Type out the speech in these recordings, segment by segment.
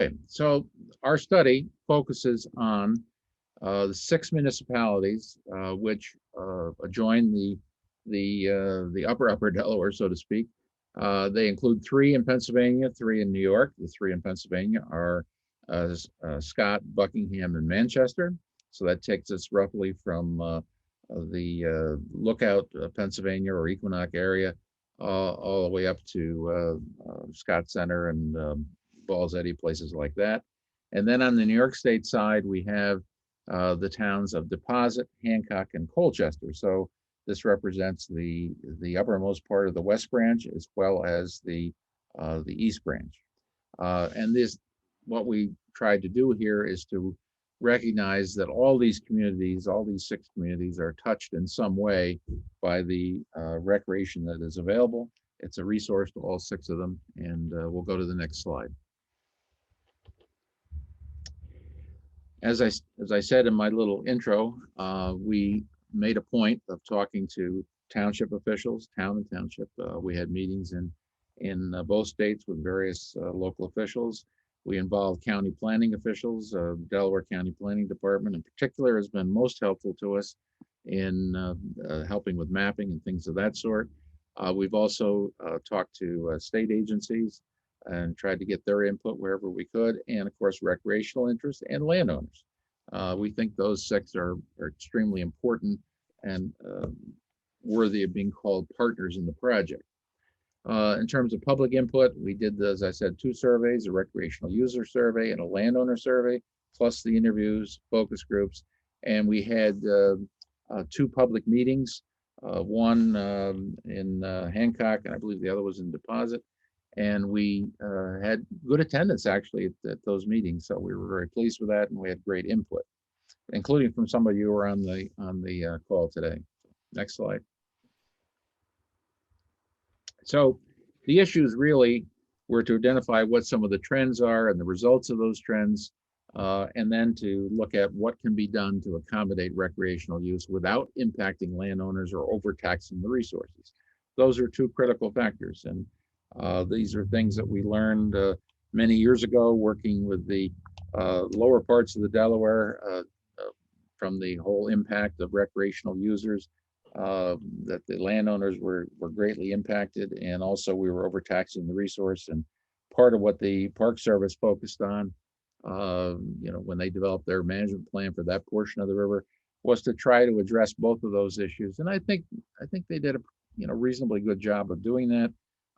Okay, so our study focuses on the 6 municipalities which adjoin the upper Delaware, so to speak. They include 3 in Pennsylvania, 3 in New York. The 3 in Pennsylvania are Scott, Buckingham, and Manchester. So that takes us roughly from the Lookout, Pennsylvania, or Equinox area, all the way up to Scott Center and Balls Eddy, places like that. And then on the New York State side, we have the towns of Deposit, Hancock, and Colchester. So this represents the uppermost part of the West Branch as well as the East Branch. And this, what we tried to do here is to recognize that all these communities, all these 6 communities, are touched in some way by the recreation that is available. It's a resource to all 6 of them, and we'll go to the next slide. As I said in my little intro, we made a point of talking to township officials, town and township. We had meetings in both states with various local officials. We involved county planning officials. Delaware County Planning Department in particular has been most helpful to us in helping with mapping and things of that sort. We've also talked to state agencies and tried to get their input wherever we could, and of course recreational interests and landowners. We think those 6 are extremely important and worthy of being called partners in the project. In terms of public input, we did, as I said, 2 surveys, a recreational user survey and a landowner survey, plus the interviews, focus groups, and we had 2 public meetings, one in Hancock, and I believe the other was in Deposit. And we had good attendance actually at those meetings, so we were very pleased with that, and we had great input, including from some of you who were on the call today. Next slide. So the issues really were to identify what some of the trends are and the results of those trends, and then to look at what can be done to accommodate recreational use without impacting landowners or overtaxing the resources. Those are 2 critical factors, and these are things that we learned many years ago working with the lower parts of the Delaware from the whole impact of recreational users, that the landowners were greatly impacted, and also we were overtaxing the resource. And part of what the Park Service focused on, when they developed their management plan for that portion of the river, was to try to address both of those issues. And I think they did a reasonably good job of doing that.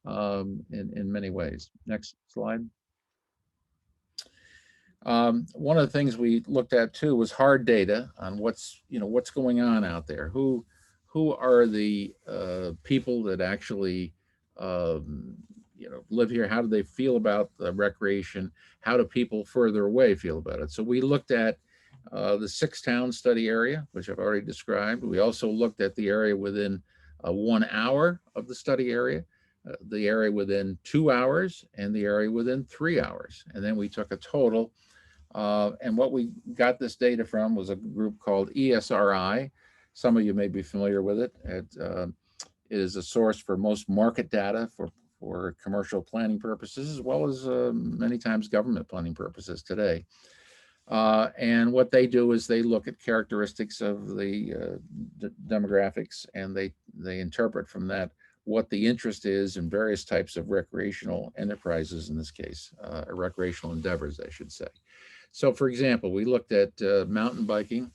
In many ways. Next slide. One of the things we looked at too was hard data on what's going on out there. Who are the people that actually live here? How do they feel about the recreation? How do people further away feel about it? So we looked at the 6-town study area, which I've already described. We also looked at the area within 1 hour of the study area, the area within 2 hours, and the area within 3 hours. And then we took a total, and what we got this data from was a group called ESRI. Some of you may be familiar with it. It is a source for most market data for commercial planning purposes, as well as many times government planning purposes today. And what they do is they look at characteristics of the demographics, and they interpret from that what the interest is in various types of recreational enterprises, in this case, recreational endeavors, I should say. So for example, we looked at mountain biking,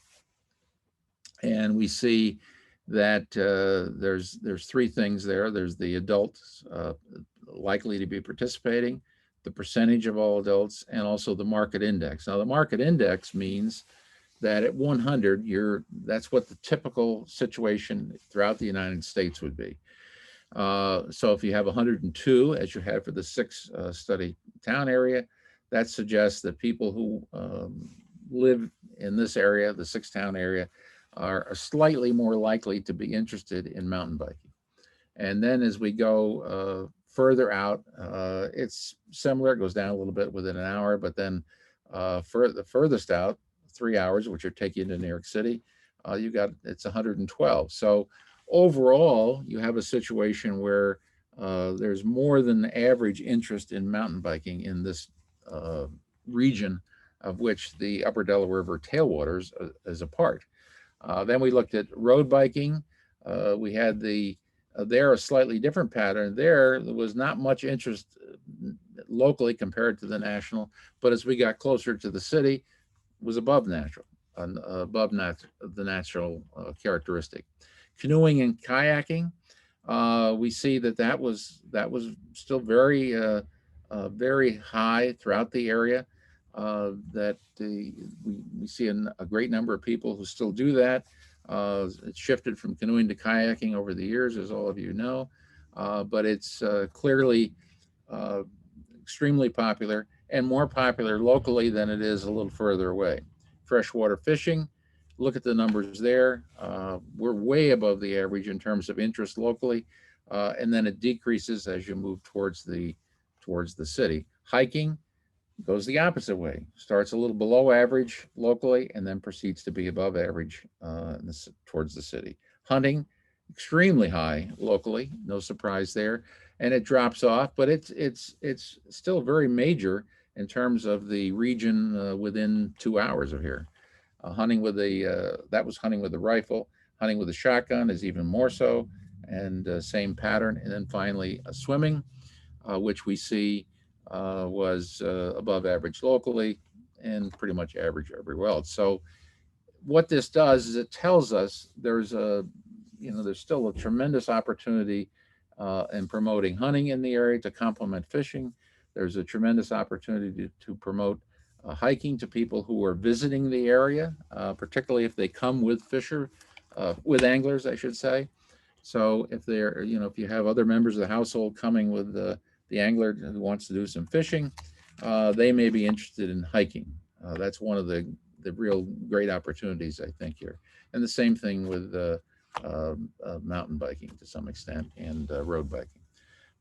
and we see that there's 3 things there. There's the adults likely to be participating, the percentage of all adults, and also the market index. Now the market index means that at 100, that's what the typical situation throughout the United States would be. So if you have 102, as you had for the 6 study town area, that suggests that people who live in this area, the 6-town area, are slightly more likely to be interested in mountain biking. And then as we go further out, it's similar. It goes down a little bit within an hour, but then the furthest out, 3 hours, which are taking you to New York City, it's 112. So overall, you have a situation where there's more than average interest in mountain biking in this region of which the Upper Delaware River tailwaters is a part. Then we looked at road biking. We had there a slightly different pattern. There was not much interest locally compared to the national, but as we got closer to the city, was above natural, the natural characteristic. Canoeing and kayaking, we see that was still very high throughout the area. We see a great number of people who still do that. It shifted from canoeing to kayaking over the years, as all of you know, but it's clearly uh, extremely popular and more popular locally than it is a little further away. Freshwater fishing, look at the numbers there. We're way above the average in terms of interest locally, and then it decreases as you move towards the city. Hiking goes the opposite way. Starts a little below average locally and then proceeds to be above average towards the city. Hunting, extremely high locally, no surprise there, and it drops off, but it's still very major in terms of the region within 2 hours of here. Hunting with that was hunting with a rifle. Hunting with a shotgun is even more so, and same pattern. And then finally, swimming, which we see was above average locally and pretty much average everywhere else. So what this does is it tells us there's still a tremendous opportunity in promoting hunting in the area to complement fishing. There's a tremendous opportunity to promote hiking to people who are visiting the area, particularly if they come with anglers, I should say. So if you have other members of the household coming with the angler who wants to do some fishing, they may be interested in hiking. That's one of the real great opportunities, I think, here. And the same thing with mountain biking to some extent and road biking.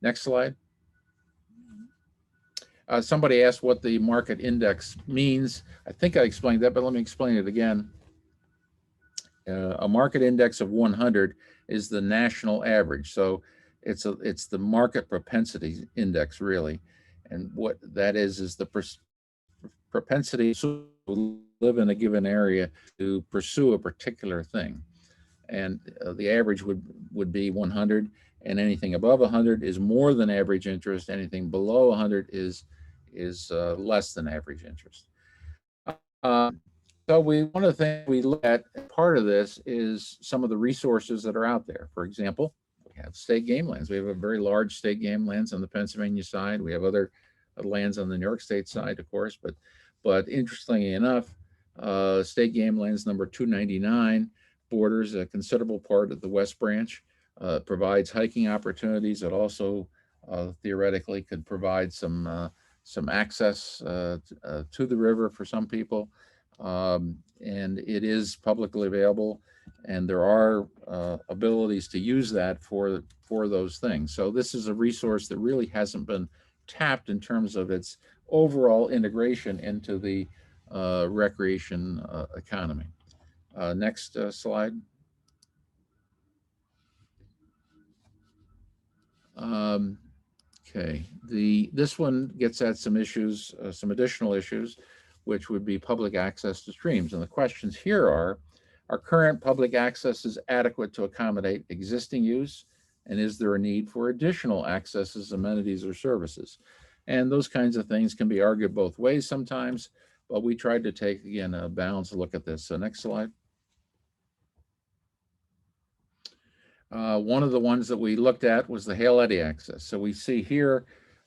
Next slide. Somebody asked what the market index means. I think I explained that, but let me explain it again. A market index of 100 is the national average. So it's the market propensity index, really. And what that is the propensity to live in a given area to pursue a particular thing. And the average would be 100, and anything above 100 is more than average interest. Anything below 100 is less than average interest. Uh, so one of the things we look at, part of this is some of the resources that are out there. For example, we have state game lands. We have a very large state game lands on the Pennsylvania side. We have other lands on the New York State side, of course, but interestingly enough, state game lands number 299 borders a considerable part of the West Branch, provides hiking opportunities. It also theoretically could provide some access to the river for some people. And it is publicly available, and there are abilities to use that for those things. So this is a resource that really hasn't been tapped in terms of its overall integration into the recreation economy. Next slide. Okay, this one gets at some issues, some additional issues, which would be public access to streams. And the questions here are current public access is adequate to accommodate existing use? And is there a need for additional accesses, amenities, or services? And those kinds of things can be argued both ways sometimes, but we tried to take, again, a balanced look at this. So next slide. One of the ones that we looked at was the hail eddy access. So we see here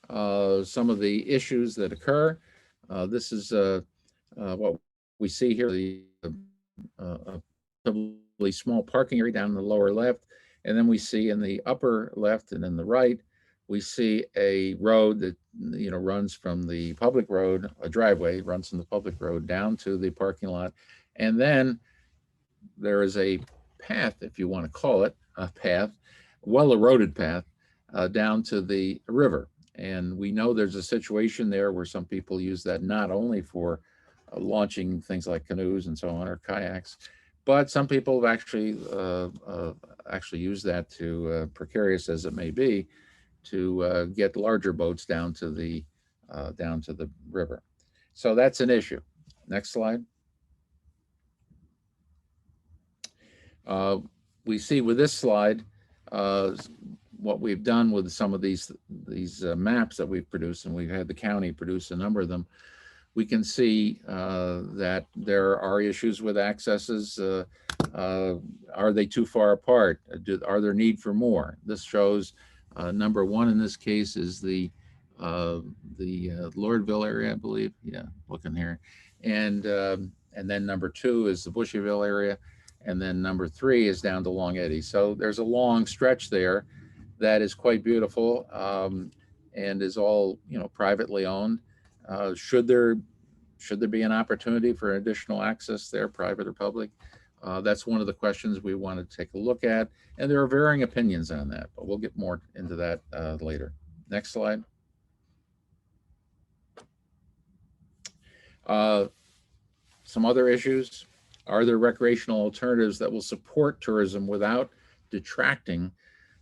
some of the issues that occur. This is what we see here, the relatively small parking area down in the lower left. And then we see in the upper left and in the right, we see a road that runs from the public road, a driveway runs from the public road down to the parking lot. And then there is a path, if you want to call it a path, well-eroded path down to the river. And we know there's a situation there where some people use that not only for launching things like canoes and so on, or kayaks, but some people have actually used that to, precarious as it may be, to get larger boats down to the river. So that's an issue. Next slide. Uh, we see with this slide uh, what we've done with some of these maps that we've produced, and we've had the county produce a number of them. We can see that there are issues with accesses. Uh, are they too far apart? Are there need for more? This shows number one in this case is the Lordville area, I believe. Yeah, looking here, and then number two is the Bushyville area, and then number three is down to Long Eddy. So there's a long stretch there that is quite beautiful, and is all privately owned. Should there be an opportunity for additional access there, private or public? That's one of the questions we want to take a look at, and there are varying opinions on that, but we'll get more into that later. Next slide. Some other issues. Are there recreational alternatives that will support tourism without detracting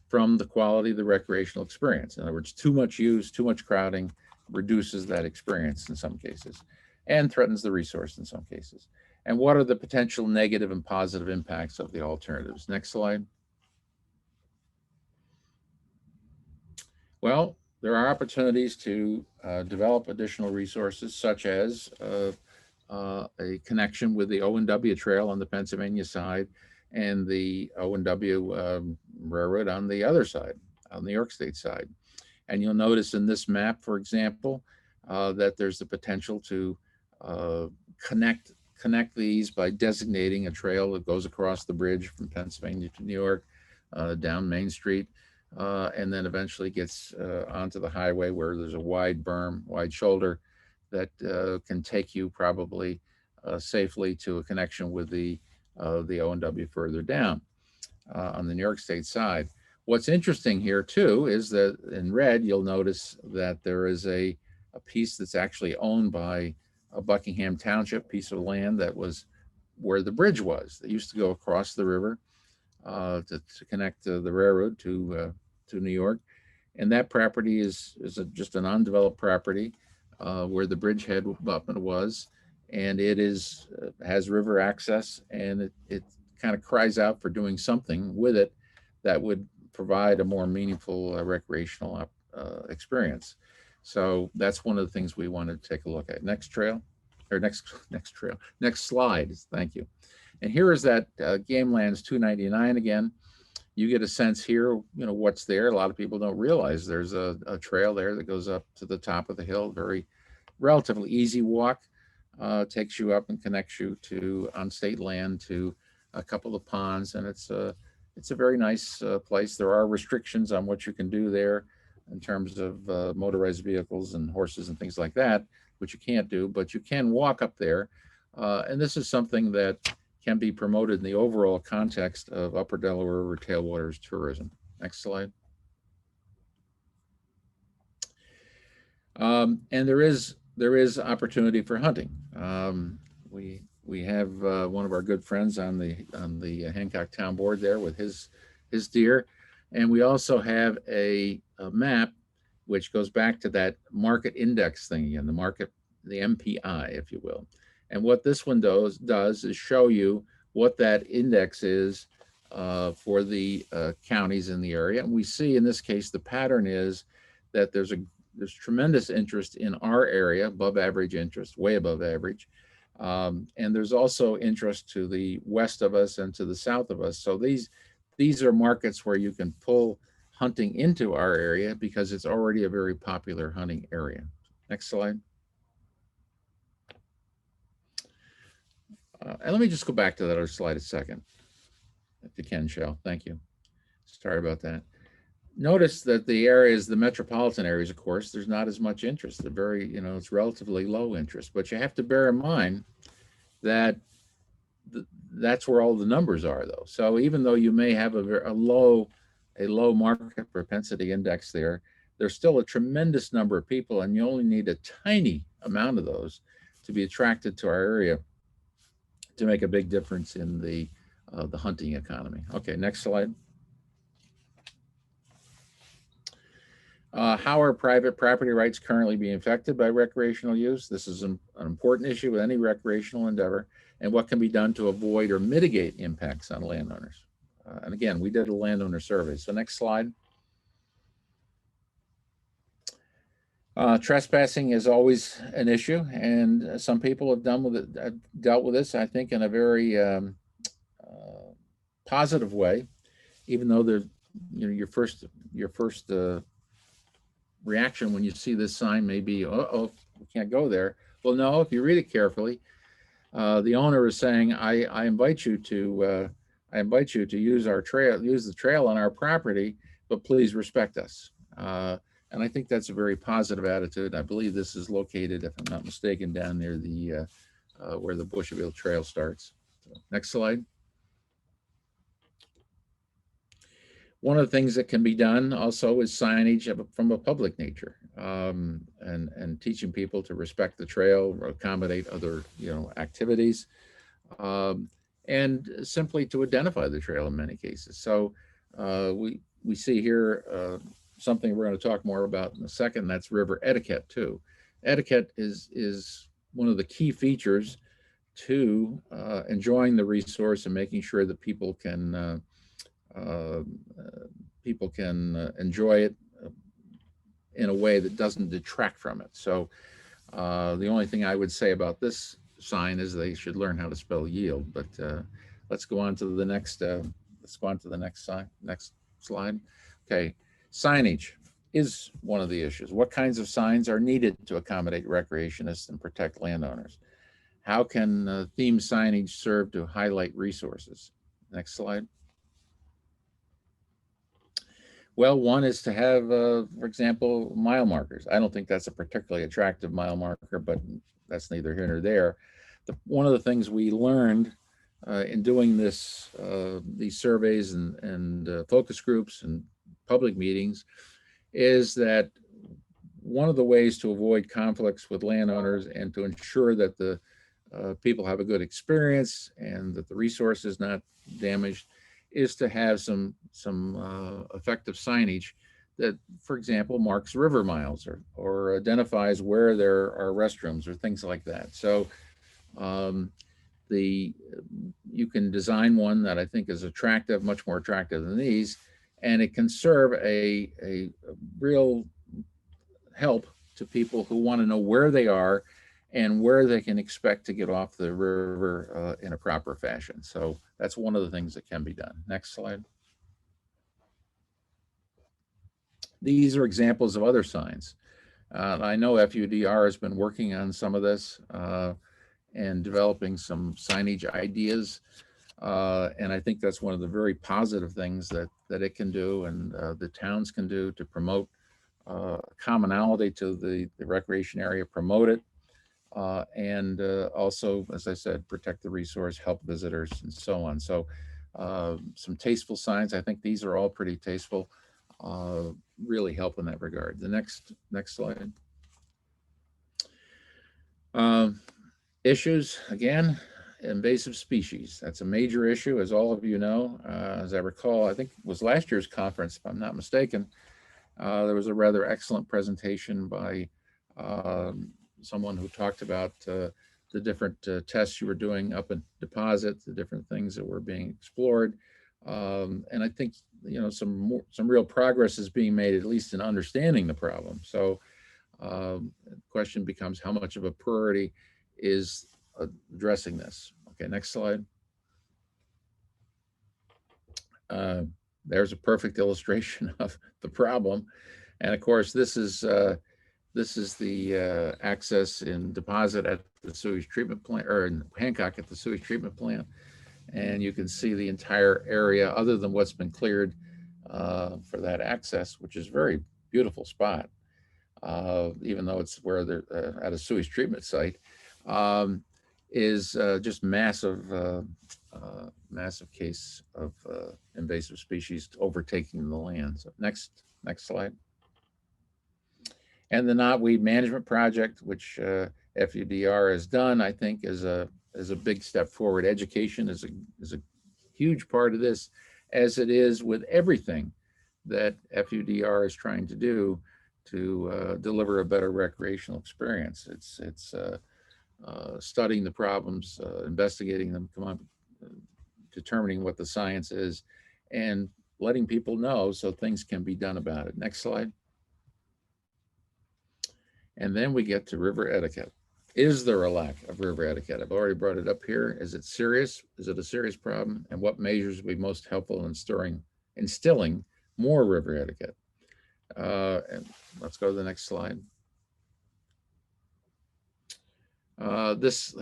from the quality of the recreational experience? In other words, too much use, too much crowding reduces that experience in some cases and threatens the resource in some cases. And what are the potential negative and positive impacts of the alternatives? Next slide. Well, there are opportunities to develop additional resources, such as a connection with the O&W Trail on the Pennsylvania side and the O&W Railroad on the other side, on the York State side. And you'll notice in this map, for example, that there's the potential to connect these by designating a trail that goes across the bridge from Pennsylvania to New York, down Main Street, and then eventually gets onto the highway where there's a wide berm, wide shoulder that can take you probably safely to a connection with the O&W further down on the New York State side. What's interesting here too is that in red, you'll notice that there is a piece that's actually owned by a Buckingham Township piece of land that was where the bridge was. That used to go across the river to connect the railroad to New York. And that property is just an undeveloped property where the bridgehead abutment was. And it has river access, and it kind of cries out for doing something with it that would provide a more meaningful recreational experience. So that's one of the things we wanted to take a look at. Next slide. Thank you. And here is that Game Lands 299 again. You get a sense here, what's there. A lot of people don't realize there's a trail there that goes up to the top of the hill. Very relatively easy walk. Takes you up and connects you to on state land to a couple of ponds, and it's a very nice place. There are restrictions on what you can do there in terms of motorized vehicles and horses and things like that, which you can't do, but you can walk up there. And this is something that can be promoted in the overall context of Upper Delaware River tailwaters tourism. Next slide. And there is opportunity for hunting. We have one of our good friends on the Hancock Town Board there with his deer, and we also have a map which goes back to that market index thing again, the MPI, if you will. And what this one does is show you what that index is for the counties in the area. And we see in this case the pattern is that there's tremendous interest in our area, above average interest, way above average. And there's also interest to the west of us and to the south of us. So these are markets where you can pull hunting into our area because it's already a very popular hunting area. Next slide. And let me just go back to that other slide a second, if you can, Shell. Thank you. Sorry about that. Notice that the areas, the metropolitan areas, of course, there's not as much interest. They're very, it's relatively low interest. But you have to bear in mind that that's where all the numbers are, though. So even though you may have a low market propensity index there, there's still a tremendous number of people, and you only need a tiny amount of those to be attracted to our area to make a big difference in the hunting economy. Okay, next slide. How are private property rights currently being affected by recreational use? This is an important issue with any recreational endeavor, and what can be done to avoid or mitigate impacts on landowners. And again, we did a landowner survey. So next slide. Trespassing is always an issue, and some people have dealt with this, I think, in a very positive way, even though your first reaction when you see this sign may be, oh, we can't go there. Well, no, if you read it carefully, the owner is saying, I invite you to use our trail, use the trail on our property, but please respect us. And I think that's a very positive attitude. I believe this is located, if I'm not mistaken, down near the where the Bushaville Trail starts. So, next slide. One of the things that can be done also is signage from a public nature, and teaching people to respect the trail, accommodate other activities, and simply to identify the trail in many cases. So we see here something we're going to talk more about in a second. That's river etiquette too. Etiquette is one of the key features to enjoying the resource and making sure that people can enjoy it in a way that doesn't detract from it. So the only thing I would say about this sign is they should learn how to spell yield. But let's go on to the next. Next slide. Okay, signage is one of the issues. What kinds of signs are needed to accommodate recreationists and protect landowners? How can theme signage serve to highlight resources? Next slide. Well, one is to have, for example, mile markers. I don't think that's a particularly attractive mile marker, but that's neither here nor there. One of the things we learned in doing these surveys and focus groups and public meetings is that one of the ways to avoid conflicts with landowners and to ensure that the people have a good experience and that the resource is not damaged is to have some effective signage that, for example, marks river miles or identifies where there are restrooms or things like that. So you can design one that I think is attractive, much more attractive than these, and it can serve a real help to people who want to know where they are and where they can expect to get off the river in a proper fashion. So that's one of the things that can be done. Next slide. These are examples of other signs. I know FUDR has been working on some of this and developing some signage ideas. And I think that's one of the very positive things that it can do and the towns can do to promote commonality to the recreation area, promote it, and also, as I said, protect the resource, help visitors, and so on. So some tasteful signs. I think these are all pretty tasteful, really help in that regard. The next slide. Issues, again, invasive species. That's a major issue, as all of you know. As I recall, I think it was last year's conference, if I'm not mistaken, there was a rather excellent presentation by someone who talked about the different tests you were doing up in deposit, the different things that were being explored. And I think, some real progress is being made, at least in understanding the problem. So the question becomes, how much of a priority is addressing this? Okay, next slide. There's a perfect illustration of the problem. And of course, this is the access in deposit at the sewage treatment plant, or in Hancock at the sewage treatment plant. And you can see the entire area other than what's been cleared for that access, which is a very beautiful spot, even though it's where they're at a sewage treatment site, is just massive case of invasive species overtaking the land. So next slide. And the knotweed management project, which FUDR has done, I think is a big step forward. Education is a huge part of this, as it is with everything that FUDR is trying to do. to deliver a better recreational experience. It's studying the problems, investigating them, come up, determining what the science is, and letting people know so things can be done about it. Next slide. And then we get to river etiquette. Is there a lack of river etiquette? I've already brought it up here. Is it serious? Is it a serious problem? And what measures would be most helpful in instilling more river etiquette? And let's go to the next slide. This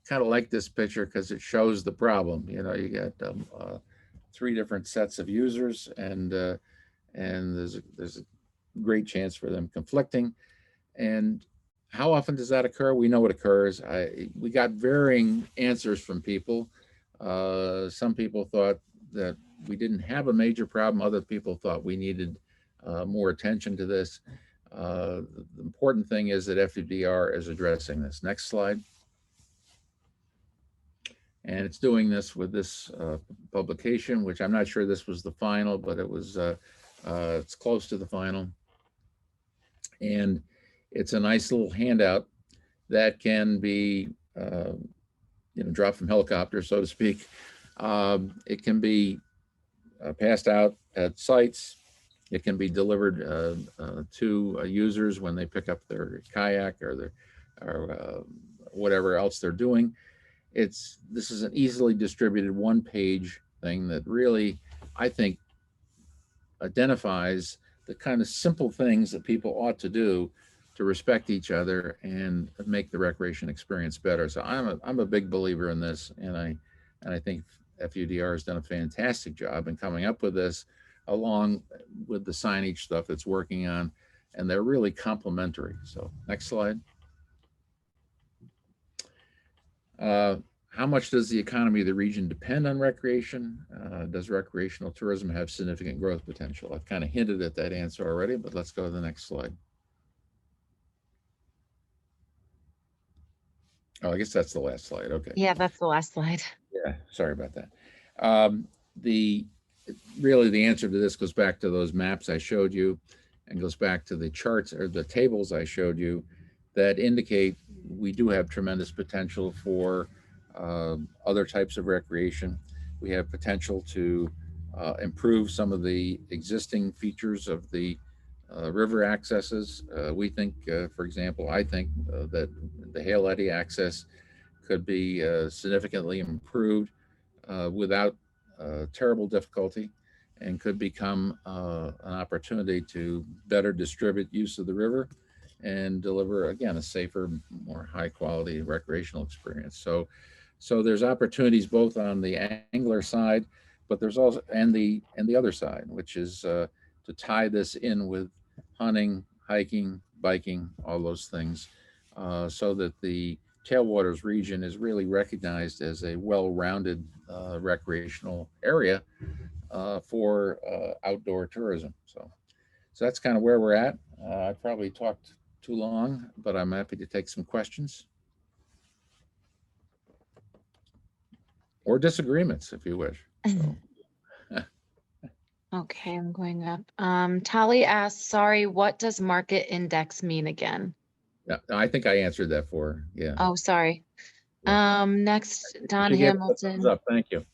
kind of like this picture because it shows the problem. You know, you got three different sets of users, and there's a great chance for them conflicting. And how often does that occur? We know it occurs. We got varying answers from people. Some people thought that we didn't have a major problem. Other people thought we needed more attention to this. The important thing is that FUDR is addressing this. Next slide. And it's doing this with this publication, which I'm not sure this was the final, but it's close to the final. And it's a nice little handout that can be, dropped from helicopter, so to speak. It can be passed out at sites. It can be delivered to users when they pick up their kayak or whatever else they're doing. This is an easily distributed one-page thing that really, I think, identifies the kind of simple things that people ought to do to respect each other and make the recreation experience better. So I'm a big believer in this, and I think FUDR has done a fantastic job in coming up with this, along with the signage stuff it's working on, and they're really complementary. So next slide. How much does the economy of the region depend on recreation? Does recreational tourism have significant growth potential? I've kind of hinted at that answer already, but let's go to the next slide. Oh, I guess that's the last slide. Okay. Yeah, that's the last slide. Yeah, sorry about that. Really, the answer to this goes back to those maps I showed you, and goes back to the charts or the tables I showed you that indicate we do have tremendous potential for other types of recreation. We have potential to improve some of the existing features of the river accesses. We think, for example, I think that the Hale Eddy access could be significantly improved without terrible difficulty, and could become an opportunity to better distribute use of the river and deliver, again, a safer, more high quality recreational experience. So there's opportunities both on the angler side, but there's also and the other side, which is to tie this in with hunting, hiking, biking, all those things, so that the tailwaters region is really recognized as a well-rounded recreational area for outdoor tourism. So that's kind of where we're at. I probably talked too long, but I'm happy to take some questions or disagreements if you wish. So. Okay, I'm going up. Tali asks, sorry, what does market index mean again? Yeah, I think I answered that for her. Yeah. Oh, sorry. Yeah. Next, Don She gave us a thumbs Hamilton. up. Thank you.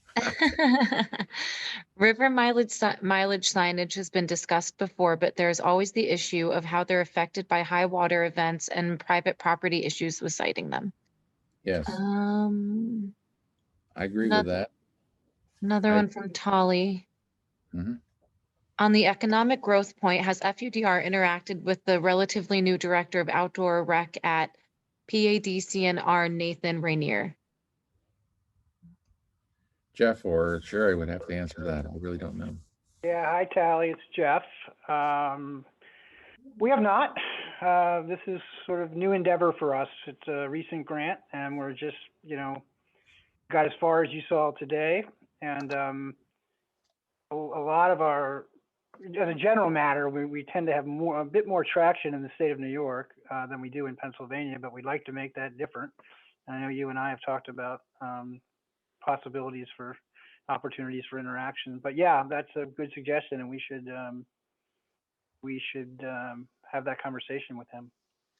River mileage signage has been discussed before, but there's always the issue of how they're affected by high water events and private property issues with citing them. Yes, I agree with that. Another one from Tali. Mhm. On the economic growth point, has FUDR interacted with the relatively new director of outdoor rec at PADCNR, Nathan Rainier? Jeff or Sherry would have to answer that. I really don't know. Yeah, hi Tally, it's Jeff. We have not. This is sort of new endeavor for us. It's a recent grant, and we're just, got as far as you saw today. And a lot of our, as a general matter, we tend to have a bit more traction in the state of New York than we do in Pennsylvania, but we'd like to make that different. And I know you and I have talked about possibilities for opportunities for interaction. But yeah, that's a good suggestion, and we should have that conversation with him.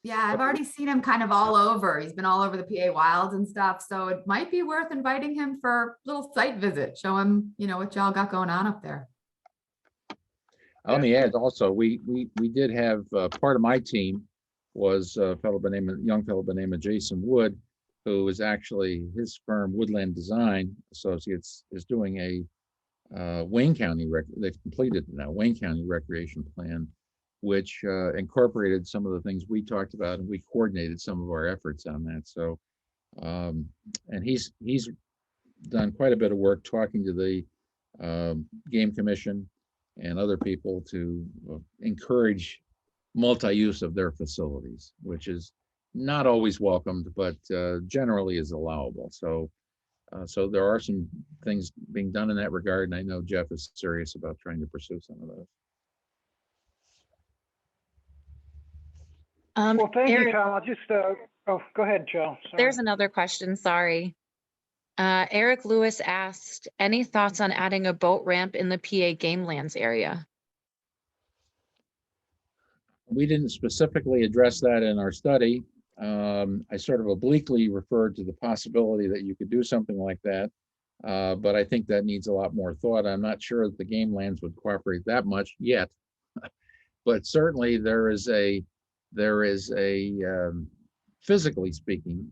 Yeah, I've already seen him kind of all over. He's been all over the PA Wilds and stuff. So it might be worth inviting him for a little site visit. Show him, what y'all got going on up there. Let me add also, we did have part of my team was a young fellow by the name of Jason Wood, who is actually his firm Woodland Design Associates is doing a Wayne County they've completed now Wayne County recreation plan, which incorporated some of the things we talked about, and we coordinated some of our efforts on that. So, and he's done quite a bit of work talking to the Game Commission and other people to encourage multi-use of their facilities, which is not always welcomed, but generally is allowable. So, so there are some things being done in that regard, and I know Jeff is serious about trying to pursue some of those. Well, thank you, Eric, Tom. I'll just, oh, go ahead, Joe. Sorry. there's another question, sorry. Eric Lewis asked, any thoughts on adding a boat ramp in the PA Game Lands area? We didn't specifically address that in our study. I sort of obliquely referred to the possibility that you could do something like that. But I think that needs a lot more thought. I'm not sure that the Game Lands would cooperate that much yet. But certainly there is a physically speaking,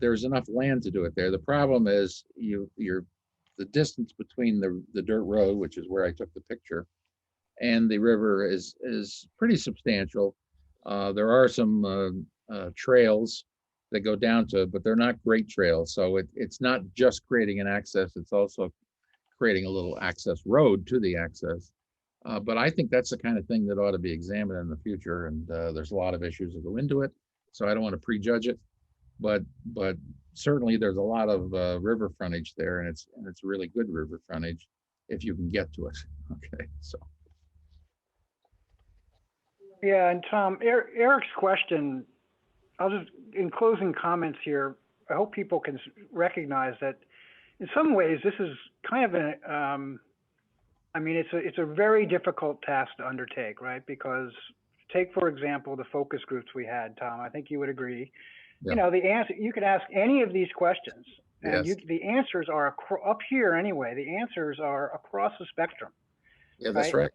there's enough land to do it there. The problem is the distance between the dirt road, which is where I took the picture, and the river is pretty substantial. There are some trails that go down to it, but they're not great trails. So it's not just creating an access, it's also creating a little access road to the access. But I think that's the kind of thing that ought to be examined in the future. And there's a lot of issues that go into it. So I don't want to prejudge it, but certainly there's a lot of river frontage there, and it's really good river frontage if you can get to it. Okay, so. Yeah, and Tom, Eric's question, I'll just, in closing comments here, I hope people can recognize that in some ways this is kind of it's a very difficult task to undertake, right? Because take, for example, the focus groups we had, Tom, I think you would agree. Yeah. The answer, you could ask any of these questions and Yes. the answers are up here anyway, the answers are across the spectrum. Yeah, that's right.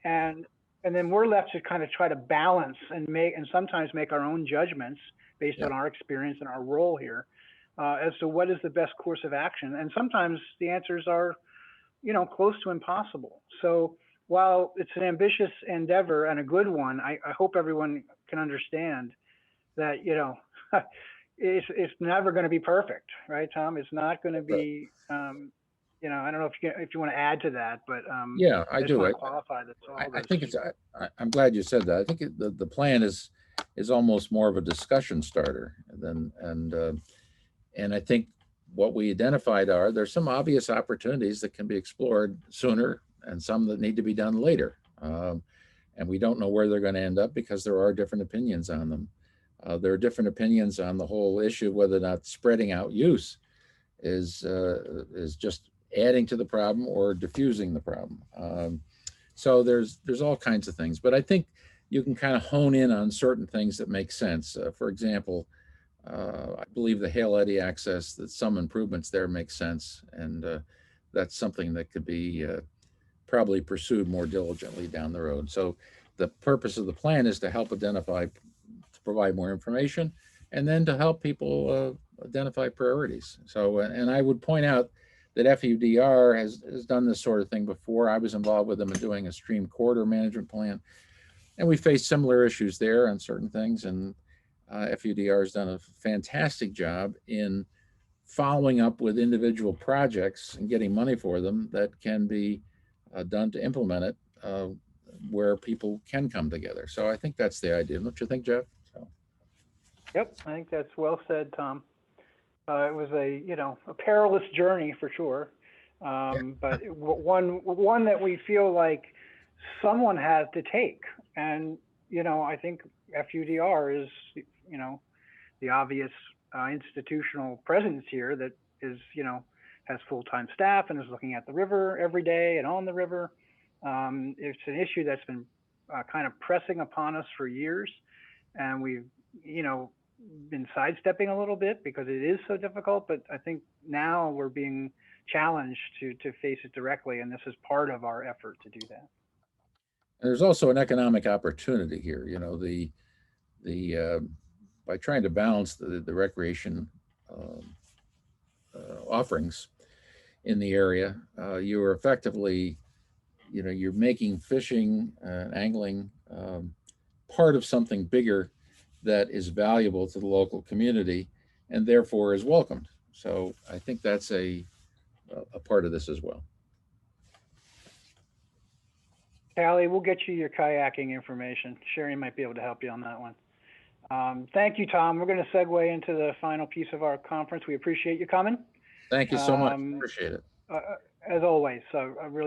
And then we're left to kind of try to balance and sometimes make our own judgments based on our experience and our role here as to what is the best course of action. And sometimes the answers are, close to impossible. So while it's an ambitious endeavor and a good one, I hope everyone can understand that, it's never going to be perfect, right, Tom? It's not going to be, I don't know if you want to add to that, but yeah, I do. Qualify that. I think it's. I'm glad you said that. I think the plan is almost more of a discussion starter and I think what we identified there's some obvious opportunities that can be explored sooner and some that need to be done later. And we don't know where they're going to end up because there are different opinions on them. There are different opinions on the whole issue, whether or not spreading out use is just adding to the problem or diffusing the problem. So there's all kinds of things, but I think you can kind of hone in on certain things that make sense. For example, I believe the Hale Eddy access, that some improvements there make sense, and that's something that could be probably pursued more diligently down the road. So the purpose of the plan is to help identify, to provide more information, and then to help people identify priorities. So, and I would point out that FUDR has done this sort of thing before. I was involved with them in doing a stream corridor management plan, and we faced similar issues there on certain things. And FUDR has done a fantastic job in following up with individual projects and getting money for them that can be done to implement it where people can come together. So I think that's the idea. Don't you think, Jeff? So. Yep, I think that's well said, Tom. It was a perilous journey for sure, but one that we feel like someone has to take. And I think FUDR is the obvious institutional presence here that is has full-time staff and is looking at the river every day and on the river. It's an issue that's been kind of pressing upon us for years, and we've, been sidestepping a little bit because it is so difficult. But I think now we're being challenged to face it directly, and this is part of our effort to do that. And there's also an economic opportunity here. By trying to balance the recreation offerings in the area, you are effectively, you're making fishing, angling part of something bigger that is valuable to the local community and therefore is welcomed. So I think that's a part of this as well. Callie, we'll get you your kayaking information. Sherry might be able to help you on that one. Thank you, Tom. We're going to segue into the final piece of our conference. We appreciate you coming. Thank you so much. Appreciate it. As always, so I really